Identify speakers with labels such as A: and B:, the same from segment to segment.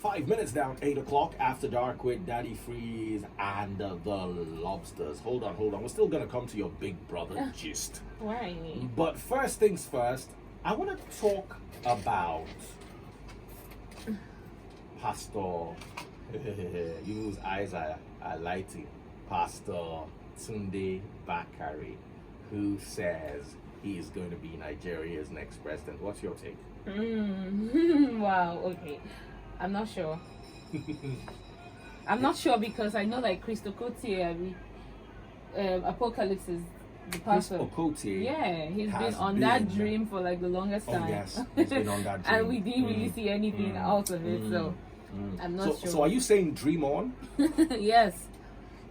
A: 5 minutes down 8 o'clock after dark with Daddy Freeze and the Lobsters. Hold on. We're still gonna come to your big brother gist.
B: Why?
A: But first things first, I want to talk about Pastor, whose eyes are lighting, Pastor Tunde Bakare, who says he is going to be Nigeria's next president. What's your take?
B: Wow, okay. I'm not sure. I'm not sure because I know like Christo Kotier, Apocalypse is the pastor. Yeah, he's been on that dream for like the longest time.
A: Oh yes, he's been on that dream.
B: And we didn't really see anything out of it, so I'm not sure.
A: So are you saying dream on?
B: Yes.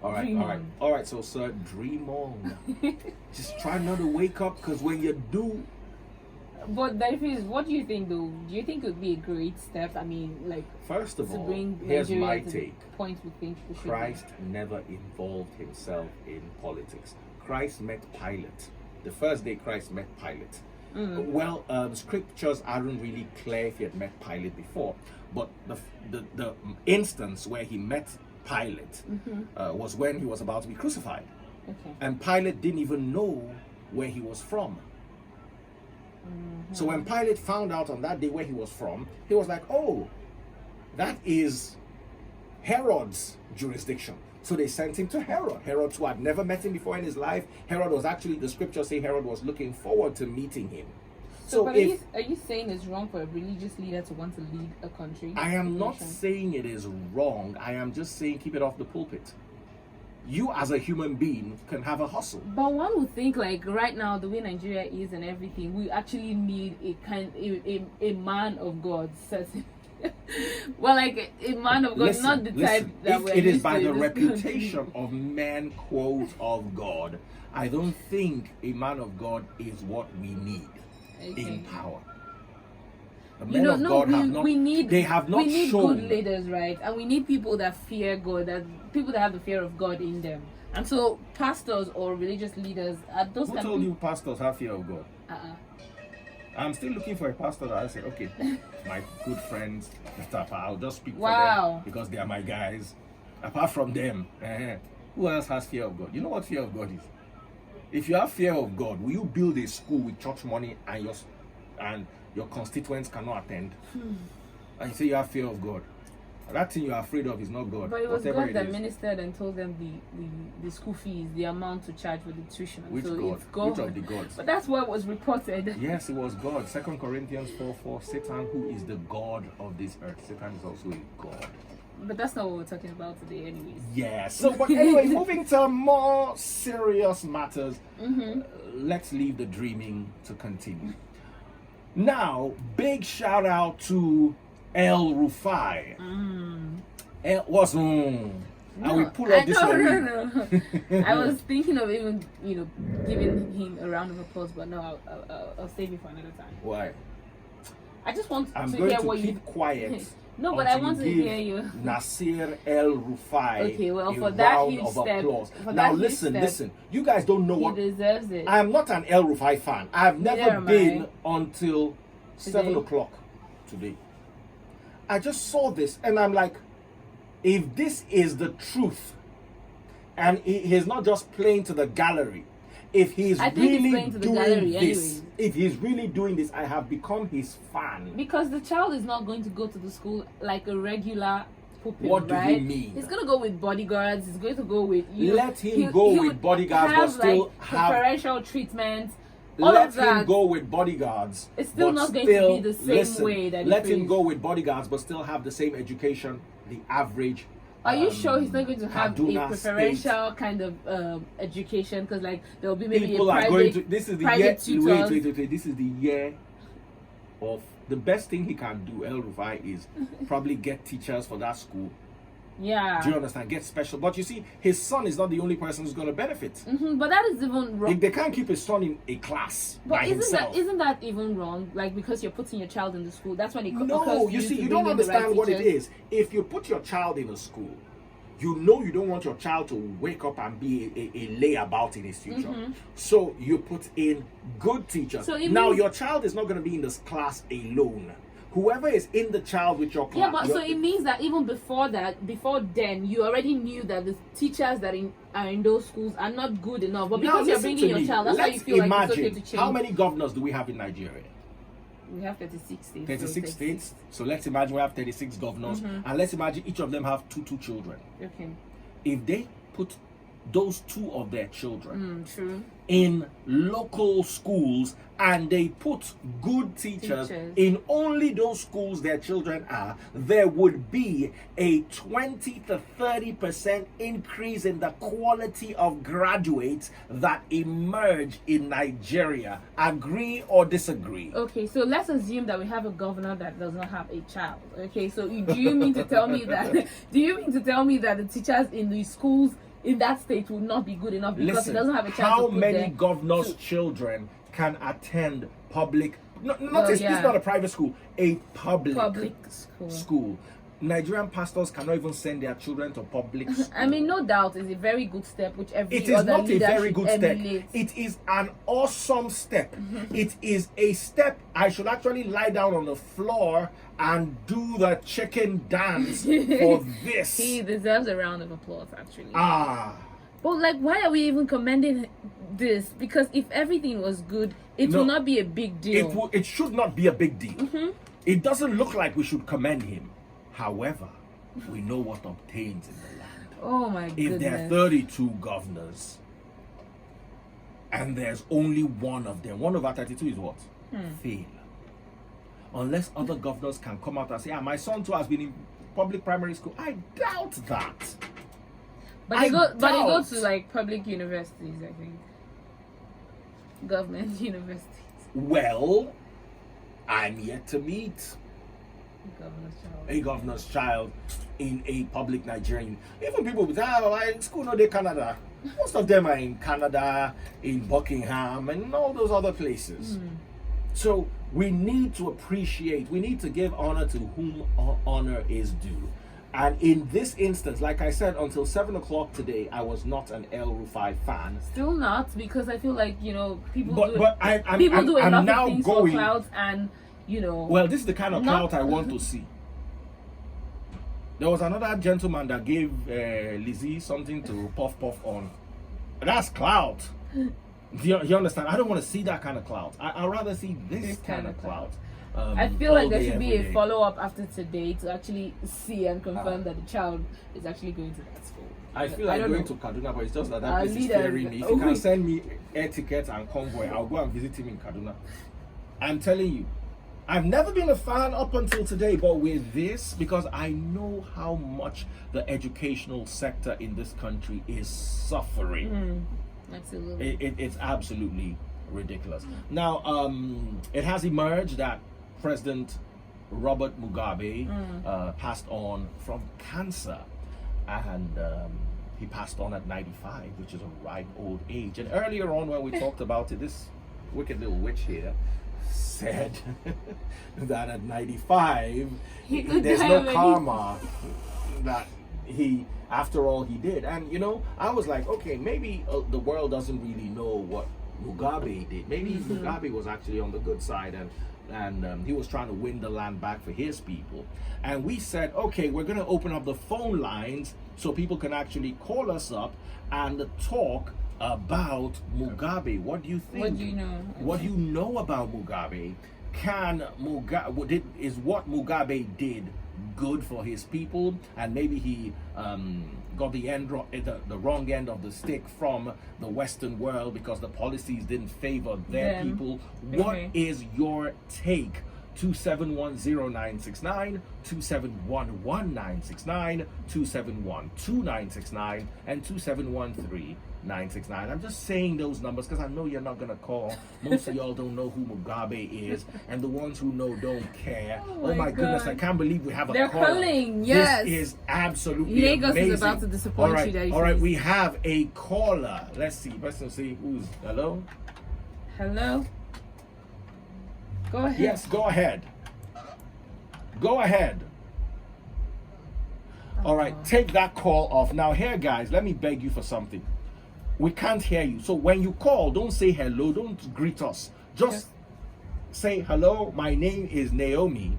A: All right. So sir, dream on. Just try not to wake up, because when you do.
B: But Daifis, what do you think though? Do you think it would be a great step? I mean, like,
A: first of all,
B: bring
A: here's
B: Nigeria
A: my
B: to
A: take.
B: the point we think we should
A: Christ never involved himself in politics. Christ met Pilate. The first day Christ met Pilate. Well, scriptures aren't really clear if he had met Pilate before, but the instance where he met Pilate was when he was about to be crucified.
B: Okay.
A: And Pilate didn't even know where he was from. So when Pilate found out on that day where he was from, he was like, oh, that is Herod's jurisdiction. So they sent him to Herod. Herod, who had never met him before in his life. Herod was actually, the scriptures say Herod was looking forward to meeting him.
B: So but are you saying it's wrong for a religious leader to want to lead a country?
A: I am not saying it is wrong. I am just saying keep it off the pulpit. You as a human being can have a hustle.
B: But one would think like right now, the way Nigeria is and everything, we actually need a man of God. Well, like a man of God, not the type that
A: if it is by the reputation of man, quote, of God, I don't think a man of God is what we need in power.
B: We need good leaders, right? And we need people that fear God, people that have the fear of God in them. And so pastors or religious leaders are those.
A: Who told you pastors have fear of God? I'm still looking for a pastor that I say, okay, my good friends, I'll just speak for them because they are my guys. Apart from them, who else has fear of God? You know what fear of God is? If you have fear of God, will you build a school with church money and your constituents cannot attend? And you say you have fear of God. That thing you're afraid of is not God.
B: But it was God that ministered and told them the school fees, the amount to charge for the tuition.
A: Which
B: so
A: God?
B: It's God?
A: Which of the gods?
B: But that's what was reported.
A: Yes, it was God. 2 Corinthians 4:4. Satan, who is the God of this earth. Satan is also a God.
B: But that's not what we're talking about today anyways.
A: Yeah. So, but anyway, moving to more serious matters, let's leave the dreaming to continue. Now, big shout out to El-Rufai. I will pull up this one.
B: No. I was thinking of even, giving him a round of applause, but no, I'll save it for another time.
A: Why?
B: I just want
A: I'm
B: to
A: going
B: hear
A: to
B: what
A: keep quiet.
B: No, but I want to hear you.
A: Nasir El-Rufai.
B: Okay, well, for that huge step.
A: Now listen. You guys don't know what.
B: He deserves it.
A: I am not an El-Rufai fan. I have never been until 7 o'clock today. I just saw this and I'm like, if this is the truth, and he's not just playing to the gallery, if he's really doing this, if he's really doing this, I have become his fan.
B: Because the child is not going to go to the school like a regular pupil,
A: what do
B: right?
A: you mean?
B: He's going to go with bodyguards. He's going to go with
A: let him go with bodyguards, but still have
B: preferential treatment.
A: Let him go with bodyguards.
B: It's still not going to be the same way that
A: let him go with bodyguards, but still have the same education, the average.
B: Are you sure he's not going to have
A: Kaduna
B: a preferential kind of education? Because like there will be maybe
A: people
B: a private,
A: are going to. This is the year.
B: Tutors.
A: Wait. This is the year of the best thing he can do. El-Rufai is probably get teachers for that school.
B: Yeah.
A: Do you understand? Get special. But you see, his son is not the only person who's going to benefit.
B: But that is even wrong.
A: They can't keep his son in a class by himself.
B: Isn't that even wrong? Like, because you're putting your child in the school, that's when it
A: No, you see, you don't understand what it is. If you put your child in a school, you know you don't want your child to wake up and be a layabout in his future. So you put in good teachers. So now your child is not going to be in this class alone. whoever is in the child with your class.
B: Yeah, but so it means that even before then, you already knew that the teachers that are in those schools are not good enough. But because you're bringing your child, that's why you feel like it's okay to change.
A: How many governors do we have in Nigeria?
B: We have 36 states.
A: 36 states. So let's imagine we have 36 governors, and let's imagine each of them have two children.
B: Okay.
A: If they put those 2 of their children
B: true.
A: in local schools and they put good teachers in only those schools their children are, there would be a 20 to 30% increase in the quality of graduates that emerge in Nigeria. Agree or disagree?
B: Okay, so let's assume that we have a governor that does not have a child. Okay, so do you mean to tell me that the teachers in the schools in that state will not be good enough because it doesn't have a child?
A: How many governors' children can attend public? It's not a private school, a public school. Nigerian pastors cannot even send their children to public school.
B: I mean, no doubt, it's a very good step, which every
A: It is
B: other
A: not a very good step.
B: emulate.
A: It is an awesome step. It is a step. I should actually lie down on the floor and do the chicken dance for this.
B: He deserves a round of applause, actually.
A: But
B: like, why are we even commending this? Because if everything was good, it will not be a big deal.
A: It should not be a big deal. It doesn't look like we should commend him. However, we know what obtains in the land.
B: Oh my goodness.
A: If there are 32 governors and there's only one of them, 1 over 32 is what? Fail. Unless other governors can come out and say, my son too has been in public primary school. I doubt that.
B: But they go to like public universities, I think. Government universities.
A: Well, I'm yet to meet a governor's child in a public Nigerian. Even people with school no they Canada. Most of them are in Canada, in Buckingham, and all those other places. So we need to appreciate, we need to give honor to whom honor is due. And in this instance, like I said, until 7 o'clock today, I was not an El-Rufai fan.
B: Still not, because I feel like, people do
A: a
B: lot of things for clouds and,
A: Well, this is the kind of clout I want to see. There was another gentleman that gave Lizzie something to puff on. That's clout. Do you understand? I don't want to see that kind of clout. I'd rather see this kind of clout.
B: I feel like there should be a follow-up after today to actually see and confirm that the child is actually going to that school.
A: I feel like going to Kaduna, but it's just that place is scaring me. If you can send me air tickets and convoy, I'll go and visit him in Kaduna. I'm telling you, I've never been a fan up until today, but with this, because I know how much the educational sector in this country is suffering.
B: Absolutely.
A: It's absolutely ridiculous. Now, it has emerged that President Robert Mugabe passed on from cancer, and he passed on at 95, which is a ripe old age. And earlier on when we talked about it, this wicked little witch here said that at 95 there's no karma that he, after all he did. And I was like, okay, maybe the world doesn't really know what Mugabe did. Maybe Mugabe was actually on the good side, and he was trying to win the land back for his people. And we said, okay, we're going to open up the phone lines so people can actually call us up and talk about Mugabe. What do you think?
B: What do you know?
A: What do you know about Mugabe? Is what Mugabe did good for his people, and maybe he got the wrong end of the stick from the Western world because the policies didn't favor their people. What is your take? 2710969, 2711969, 2712969, and 2713969. I'm just saying those numbers because I know you're not gonna call. Most of y'all don't know who Mugabe is, and the ones who know don't care. Oh my goodness, I can't believe we have a
B: They're
A: caller.
B: Calling, yes.
A: This is absolutely
B: Lagos
A: amazing.
B: is about to disappoint you.
A: All right, we have a caller. Let's see who's hello.
B: Hello. Go ahead.
A: Yes, go ahead. Go ahead. All right, take that call off. Now, here, guys, let me beg you for something. We can't hear you. So when you call, don't say hello. Don't greet us. Just say, hello, my name is Naomi.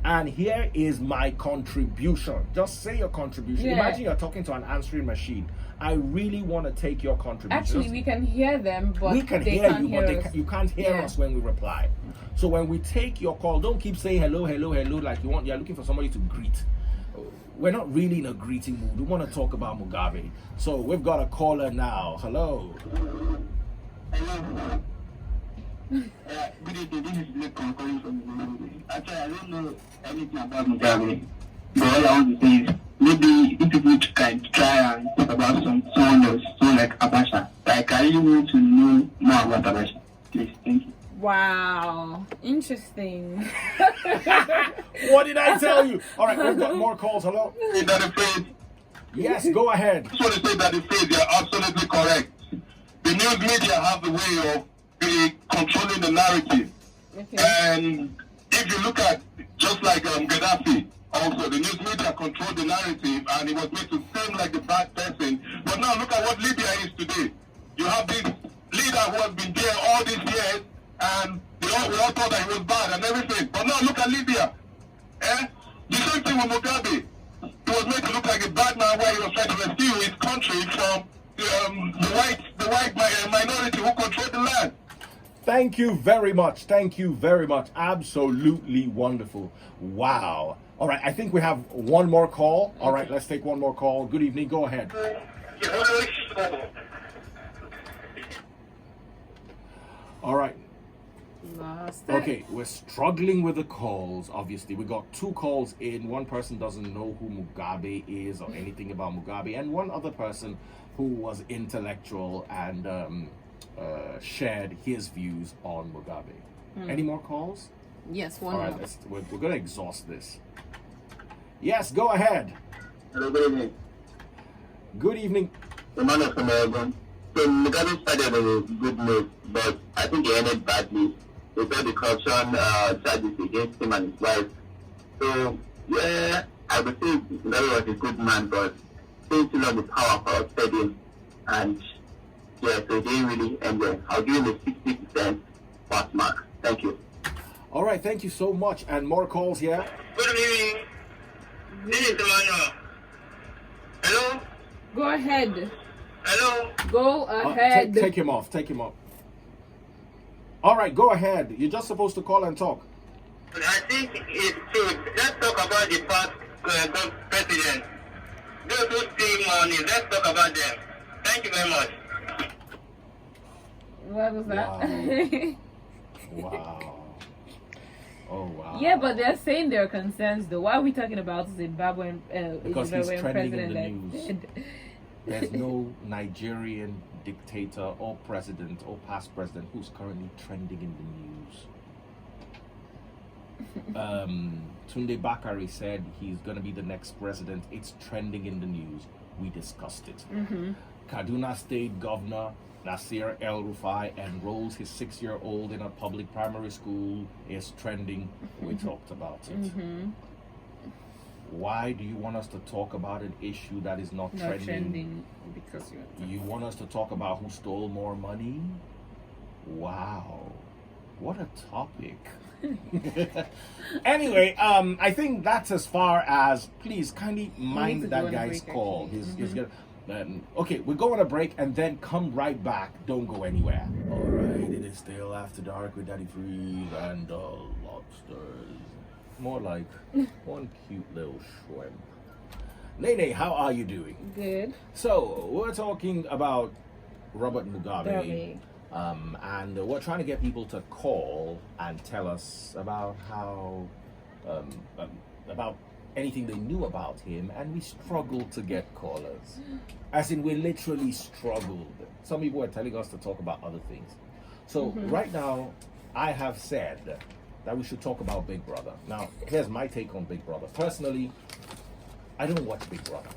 A: And here is my contribution. Just say your contribution.
B: Yeah.
A: Imagine you're talking to an answering machine. I really want to take your contribution.
B: Actually, we can hear them, but
A: we can
B: they
A: hear
B: can't
A: you,
B: hear
A: but
B: us.
A: you can't hear us when we reply. So when we take your call, don't keep saying hello, hello, hello, like you're looking for somebody to greet. We're not really in a greeting mood. We want to talk about Mugabe. So we've got a caller now. Hello.
C: Good evening, this is Blake calling from Zimbabwe. Actually, I don't know anything about Mugabe, but all I want to say is maybe if people can try and talk about someone else, someone like Abacha. Like, I really want to know more about Abacha. Please, thank you.
B: Wow, interesting.
A: What did I tell you? All right, we've got more calls. Hello.
C: That the phrase,
A: Yes, go ahead.
C: I just want to say that the phrase, they are absolutely correct. The news media have the way of controlling the narrative.
B: Okay.
C: And if you look at, just like Gaddafi, also, the news media controlled the narrative and it was made to seem like a bad person. But now look at what Libya is today. You have this leader who has been there all these years and we all thought that he was bad and everything. But now look at Libya. The same thing with Mugabe. He was made to look like a bad man where he was trying to rescue his country from the white minority who controlled the land.
A: Thank you very much. Thank you very much. Absolutely wonderful. Wow. All right, I think we have one more call. All right, let's take one more call. Good evening. Go ahead. All right. Okay, we're struggling with the calls, obviously. We got 2 calls in. One person doesn't know who Mugabe is or anything about Mugabe, and one other person who was intellectual and shared his views on Mugabe. Any more calls?
B: Yes, one
A: All
B: more.
A: right, we're going to exhaust this. Yes, go ahead.
C: Hello, good evening.
A: Good evening.
C: The man of American. So Mugabe started on a good note, but I think he ended badly. They got the corruption charges against him and his wife. So, yeah, I would say Mugabe was a good man, but still still on the power corrupted him. And, yeah, so they didn't really end well. I'll give him a 60% pass mark. Thank you.
A: All right, thank you so much. And more calls here.
C: Good evening. This is Emmanuel. Hello?
B: Go ahead.
C: Hello?
B: Go ahead.
A: Take him off. Take him off. All right, go ahead. You're just supposed to call and talk.
C: I think it's true. Let's talk about the past president. Those who steal money, let's talk about them. Thank you very much.
B: What was that?
A: Wow. Wow. Oh, wow.
B: Yeah, but they're saying their concerns though. Why are we talking about Zimbabwean
A: Because he's
B: Zimbabwean
A: trending in
B: president?
A: the news. There's no Nigerian dictator or president or past president who's currently trending in the news. Tunde Bakari said he's going to be the next president. It's trending in the news. We discussed it. Kaduna State Governor Nasir El-Rufai enrolls his 6-year-old in a public primary school. Is trending. We talked about it. Why do you want us to talk about an issue that is not trending?
B: Because
A: you want us to talk about who stole more money? Wow, what a topic. Anyway, I think that's as far as. Please kindly mind that guy's call. He's gonna. Okay, we'll go on a break and then come right back. Don't go anywhere. All right, it is still After Dark with Daddy Freeze and lobsters. More like one cute little shrimp. Nene, how are you doing?
B: good.
A: So, we're talking about Robert Mugabe. And we're trying to get people to call and tell us about how, about anything they knew about him, and we struggled to get callers. As in, we literally struggled. Some people were telling us to talk about other things. So, right now, I have said that we should talk about Big Brother. Now, here's my take on Big Brother. Personally, I don't watch Big Brother.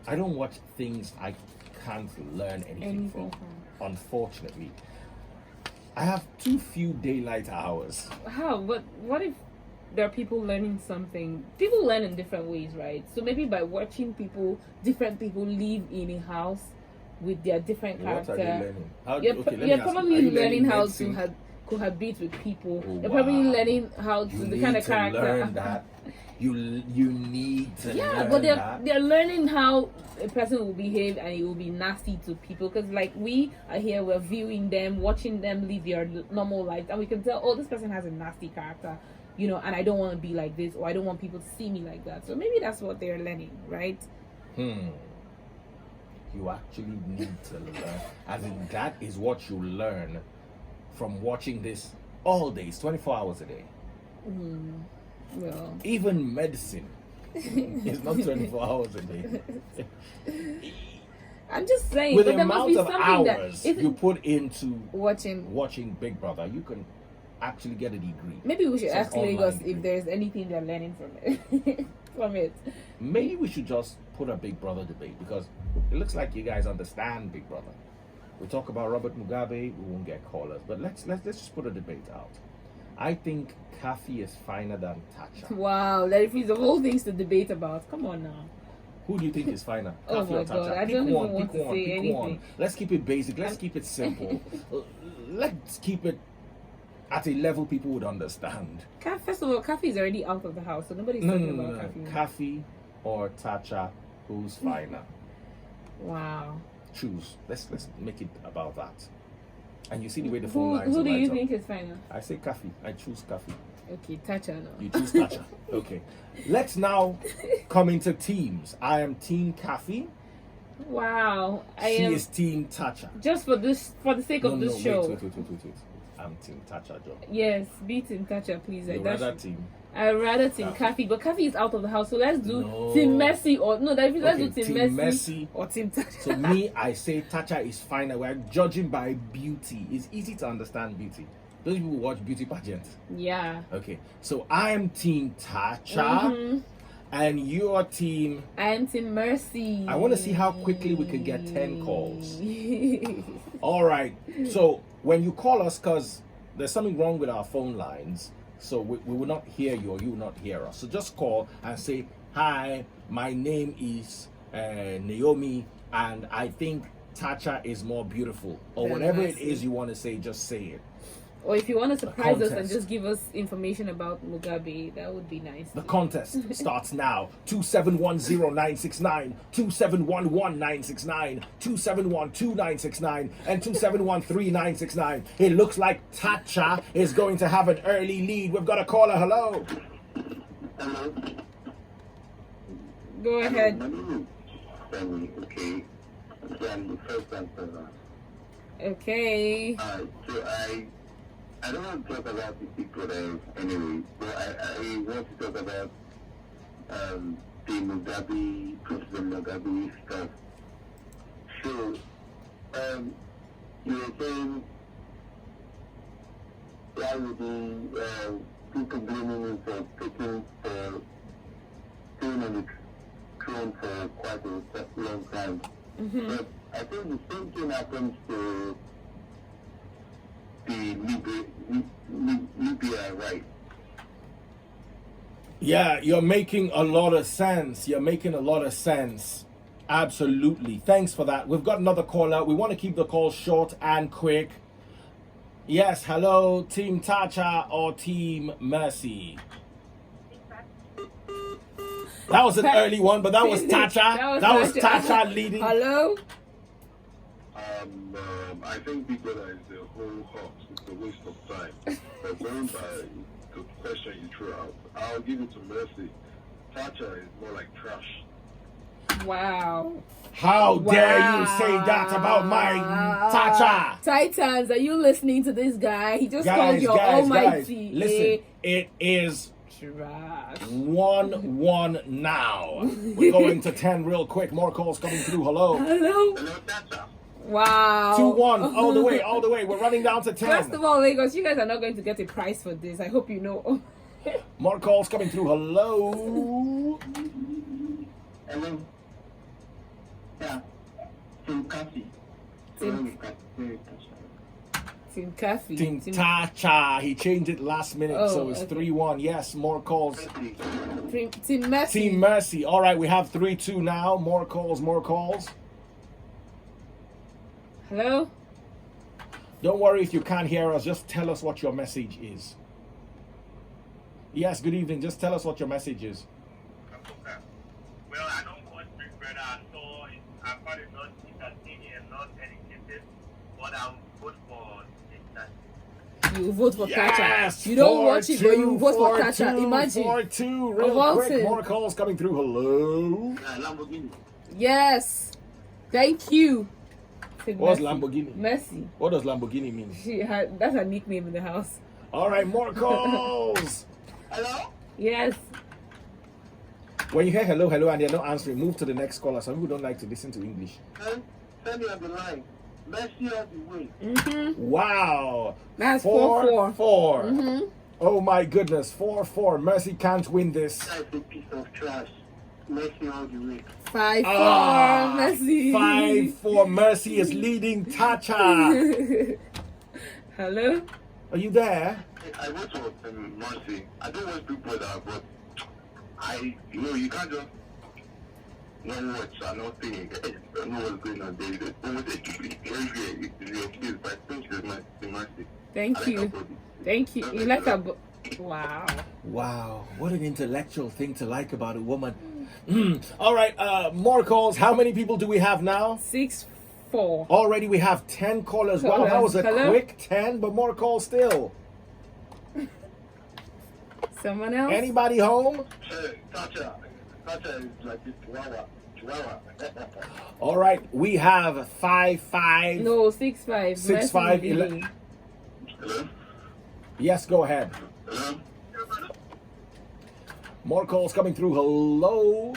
A: I don't watch things I can't learn anything from. Unfortunately, I have too few daylight hours.
B: How? But what if there are people learning something? People learn in different ways, right? So maybe by watching different people live in a house with their different character.
A: What are they learning?
B: You're probably learning how to cohabit with people.
A: Oh,
B: They're probably
A: wow.
B: learning how to, the kind of character.
A: Learn that. You need to learn
B: but
A: that.
B: they're learning how a person will behave and it will be nasty to people, because like we are here, we're viewing them, watching them live their normal lives, and we can tell, oh, this person has a nasty character, you know, and I don't want to be like this, or I don't want people to see me like that. So maybe that's what they're learning, right?
A: You actually need to learn, as in that is what you learn from watching this all days, 24 hours a day.
B: Well,
A: even medicine is not 24 hours a day.
B: I'm just saying,
A: With
B: but
A: the
B: there must
A: amount
B: be
A: of
B: something
A: hours
B: that
A: you put into
B: watching
A: Big Brother, you can actually get a degree.
B: Maybe we should ask Lagos
A: degree.
B: if there's anything they're learning from it. From it.
A: Maybe we should just put a Big Brother debate, because it looks like you guys understand Big Brother. We talk about Robert Mugabe, we won't get callers, but let's just put a debate out. I think Kafi is finer than Tatcha.
B: Wow, that is the whole thing's to debate about. Come on now.
A: Who do you think is finer?
B: Oh
A: Kafi
B: my
A: or Tatcha?
B: God, I
A: Pick
B: don't
A: one,
B: even want
A: pick
B: to
A: one,
B: say
A: pick
B: anything.
A: one. Let's keep it basic. Let's keep it simple. Let's keep it at a level people would understand.
B: First of all, Kafi is already out of the house, so nobody's talking about Kafi.
A: Kafi or Tatcha, who's finer?
B: Wow.
A: Choose. Let's make it about that. And you see the way the phone lines
B: Who do you
A: light
B: think is finer?
A: up. I say Kafi. I choose Kafi.
B: Okay, Tatcha now.
A: You choose Tatcha. Okay. Let's now come into teams. I am Team Kafi.
B: Wow.
A: She is Team Tatcha.
B: Just for the sake of this show.
A: Wait. I'm Team Tatcha, Joe.
B: Yes, be Team Tatcha, please.
A: You're rather Team.
B: I'd rather Team Kafi, but Kafi is out of the house, so let's do Team Messi or let's do Team Messi or Team Tatcha.
A: So me, I say Tatcha is finer. We're judging by beauty. It's easy to understand beauty. Those people watch beauty pageants.
B: Yeah.
A: Okay, so I'm Team Tatcha, and you're Team.
B: I'm Team Mercy.
A: I want to see how quickly we can get 10 calls. All right. So when you call us, because there's something wrong with our phone lines, so we will not hear you or you will not hear us. So just call and say, hi, my name is Naomi, and I think Tatcha is more beautiful. Or whatever it is you want to say, just say it.
B: Or if you want to surprise us and just give us information about Mugabe, that would be nice.
A: The contest starts now. 2710969, 2711969, 2712969, and 2713969. It looks like Tatcha is going to have an early lead. We've got a caller. Hello.
C: Hello.
B: Go ahead.
C: Okay. I'm the first answer.
B: Okay.
C: So I don't want to talk about the people anyway, but I want to talk about the Mugabe, President Mugabe stuff. So, you were saying, why would people blaming him for staying on the throne for quite a long time? But I think the same thing happens to the Libya, right?
A: Yeah, you're making a lot of sense. Absolutely. Thanks for that. We've got another caller. We want to keep the call short and quick. Yes, hello, Team Tatcha or Team Mercy? That was an early one, but that was Tatcha. That was Tatcha leading.
B: Hello?
C: I think people is the whole hoax. It's a waste of time. But going by the question you threw out, I'll give it to Mercy. Tatcha is more like trash.
B: Wow.
A: How dare you say that about my Tatcha?
B: Titans, are you listening to this guy? He just called you almighty.
A: Listen, it is
B: trash.
A: 1-1 now. We're going to 10 real quick. More calls coming through. Hello.
B: Hello,
C: Tatcha.
B: Wow.
A: 2-1. All the way. We're running down to 10.
B: First of all, Lagos, you guys are not going to get a prize for this. I hope you know.
A: More calls coming through. Hello.
C: Hello. Yeah. Team Kafi.
B: Team Kafi.
A: Team Tatcha. He changed it last minute, so it's 3-1. Yes, more calls.
B: Team Mercy.
A: Team Mercy. All right, we have 3-2 now. More calls.
B: Hello?
A: Don't worry if you can't hear us. Just tell us what your message is. Yes, good evening. Just tell us what your message is.
C: Well, I don't watch Big Brother at all. I find it not entertaining and not educated, but I'll vote for Tatcha.
B: You vote for Tatcha.
A: Yes,
B: You don't watch it, but you vote for Tatcha. Imagine.
A: 4-2, real quick. More calls coming through. Hello.
C: Lamborghini.
B: Yes. Thank you.
A: What's Lamborghini?
B: Messi.
A: What does Lamborghini mean?
B: That's her nickname in the house.
A: All right, more calls.
C: Hello?
B: Yes.
A: When you hear hello, hello, and they're not answering, move to the next caller. Some people don't like to listen to English.
C: Send me on the line. Messi on the way.
B: Mm-hmm.
A: Wow.
B: That's 4-4.
A: 4.
B: Mm-hmm.
A: Oh my goodness, 4-4. Mercy can't win this.
C: That's a piece of trash. Messi on the way.
B: 5-4. Messi.
A: 5-4. Mercy is leading Tatcha.
B: Hello?
A: Are you there?
C: I vote for Mercy. I don't watch Big Brother, but you can't just not watch and not think. I know what's going on there. It's your kids, but I think it's Mercy.
B: Thank you. Thank you. You like a... Wow.
A: Wow, what an intellectual thing to like about a woman. All right, more calls. How many people do we have now?
B: 6-4.
A: Already we have 10 callers. Wow, that was a quick 10, but more calls still.
B: Someone else?
A: Anybody home?
C: Tatcha is like this chihuahua.
A: All right, we have 5-5.
B: No, 6-5.
A: 6-5. 11.
C: Hello?
A: Yes, go ahead.
C: Hello?
A: More calls coming through. Hello.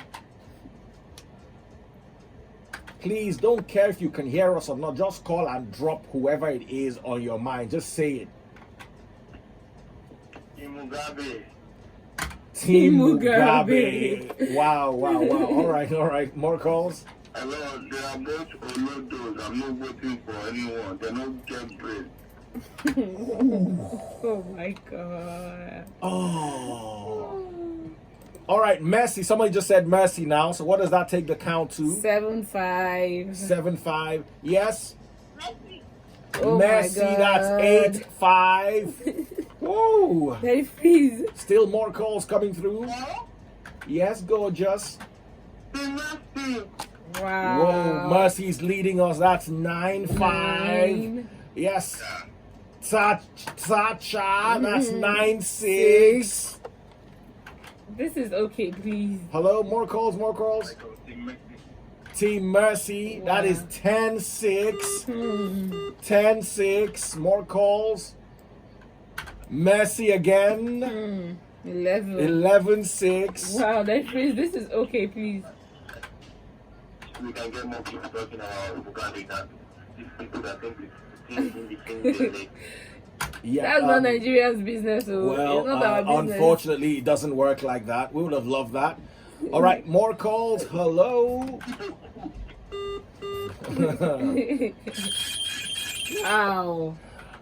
A: Please don't care if you can hear us or not. Just call and drop whoever it is on your mind. Just say it.
C: Mugabe.
A: Team Mugabe. Wow. All right. More calls.
C: Hello, they are both Olodos. I'm not voting for anyone. They don't get bread.
B: Oh my God.
A: Oh. All right, Messi. Somebody just said Messi now. So what does that take the count to?
B: 7-5.
A: 7-5. Yes.
C: Messi.
B: Oh
A: Messi, that's 8-5. Whoa.
B: Very please.
A: Still more calls coming through.
C: Hello?
A: Yes, gorgeous.
C: Messi.
B: Wow.
A: Whoa, Mercy's leading us. That's 9-5.
B: 9.
A: Yes. Tatcha, that's 9-6.
B: This is okay, please.
A: Hello, more calls. Team Mercy,
B: Wow.
A: that is 10-6. 10-6. More calls. Mercy again.
B: 11.
A: 11-6.
B: Wow, that phrase, this is okay, please.
C: We can get more people talking about Mugabe than these people that think it's in the
A: Yeah,
B: That's not Nigeria's business. So it's not our business.
A: Unfortunately, it doesn't work like that. We would have loved that. All right, more calls. Hello.
B: Wow.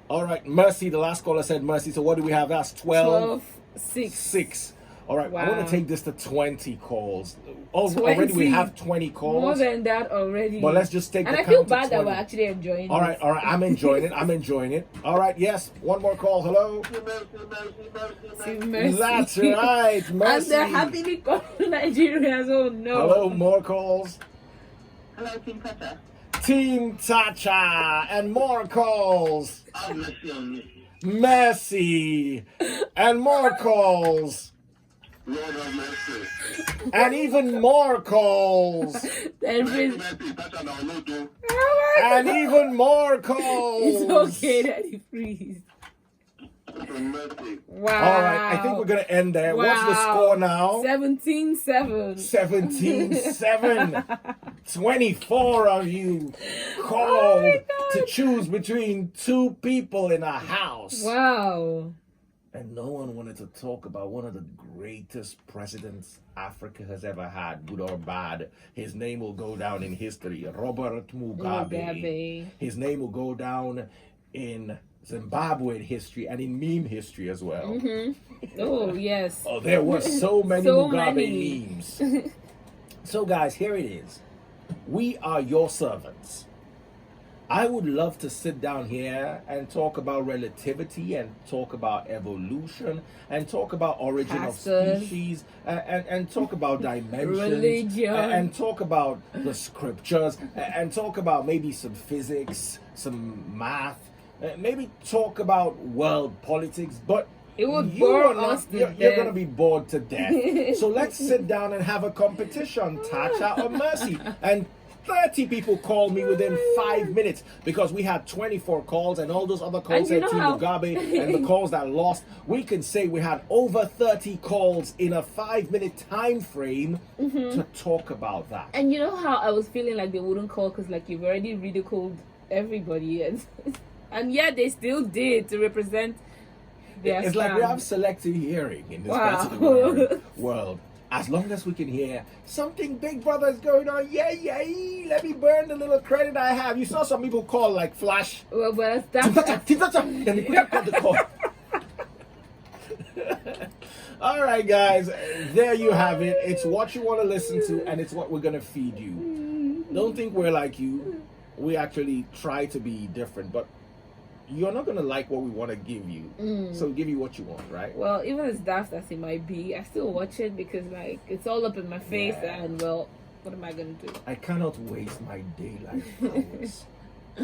A: All right, Mercy. The last caller said Mercy. So what do we have? That's 12. 6. All right, I want to take this to 20 calls. Already we have 20 calls.
B: More than that already.
A: But let's just take the
B: count.
A: count
B: And I feel
A: to
B: bad
A: 20.
B: that we're actually enjoying
A: All right. I'm enjoying it. All right, yes. One more call. Hello.
B: Mercy.
A: That's right, Mercy.
B: And they're happily calling Nigerians. Oh no.
A: Hello, more calls.
C: Hello, Team Tatcha.
A: Team Tatcha and more calls.
C: I'm Messi on me.
A: Messi and more calls.
C: Lord of mercy.
A: And even more calls.
C: Messi, Tatcha na Olodo.
A: And even more calls.
B: It's okay, Daddy, please.
C: Messi.
B: Wow.
A: All right, I think we're going to end there. What's the score now?
B: 17-7.
A: 17-7. 24 of you called to choose between two people in a house.
B: Wow.
A: And no one wanted to talk about one of the greatest presidents Africa has ever had, good or bad. His name will go down in history. Robert Mugabe. His name will go down in Zimbabwe history and in meme history as well.
B: Oh, yes.
A: Oh, there were so many
B: So
A: Mugabe
B: many.
A: memes. So, guys, here it is. We are your servants. I would love to sit down here and talk about relativity and talk about evolution and talk about origin of species and talk about dimensions,
B: religion,
A: and talk about the scriptures and talk about maybe some physics, some math, maybe talk about world politics, but
B: it would bore us to death.
A: You're going to be bored to death. So let's sit down and have a competition, Tatcha or Mercy. And 30 people called me within 5 minutes because we had 24 calls and all those other calls said to Mugabe and the calls that lost. We can say we had over 30 calls in a 5-minute time frame to talk about that.
B: And you know how I was feeling like they wouldn't call because like you've already ridiculed everybody and yet they still did to represent their
A: It's
B: stand.
A: like we have selective hearing in this part of the world. As long as we can hear something Big Brother is going on, yay, let me burn the little credit I have. You saw some people call like flash.
B: Well, that's
A: And they quick cut the call. All right, guys, there you have it. It's what you want to listen to, and it's what we're going to feed you. Don't think we're like you. We actually try to be different, but you're not going to like what we want to give you. So we'll give you what you want, right?
B: Well, even as daft as it might be, I still watch it because, like, it's all up in my face and, well, what am I going to do?
A: I cannot waste my daylight hours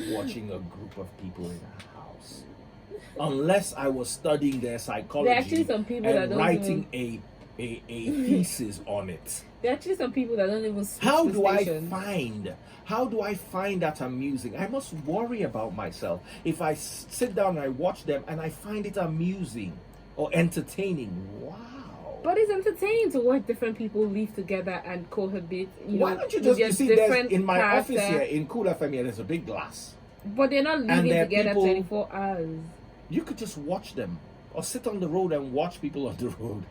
A: watching a group of people in a house. Unless I was studying their psychology
B: there are actually some people
A: and
B: that don't
A: writing a thesis on it.
B: There are actually some people that don't even switch
A: How
B: the
A: do I find that amusing? I must worry about myself if I sit down and I watch them and I find it amusing or entertaining. Wow.
B: But it's entertaining to watch different people live together and cohabit.
A: Why don't you just see there's, in my office here in Cool FM here, there's a big glass.
B: But they're not living together 24 hours.
A: You could just watch them or sit on the road and watch people on the road.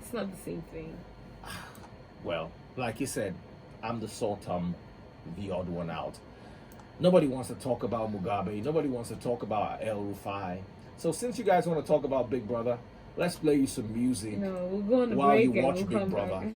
B: It's not the same thing.
A: Well, like you said, I'm the sore thumb, the odd one out. Nobody wants to talk about Mugabe. Nobody wants to talk about El-Rufai. So since you guys want to talk about Big Brother, let's play you some music
B: No, we'll go on a
A: while
B: break
A: you watch
B: and we'll
A: Big
B: come
A: Brother.
B: back.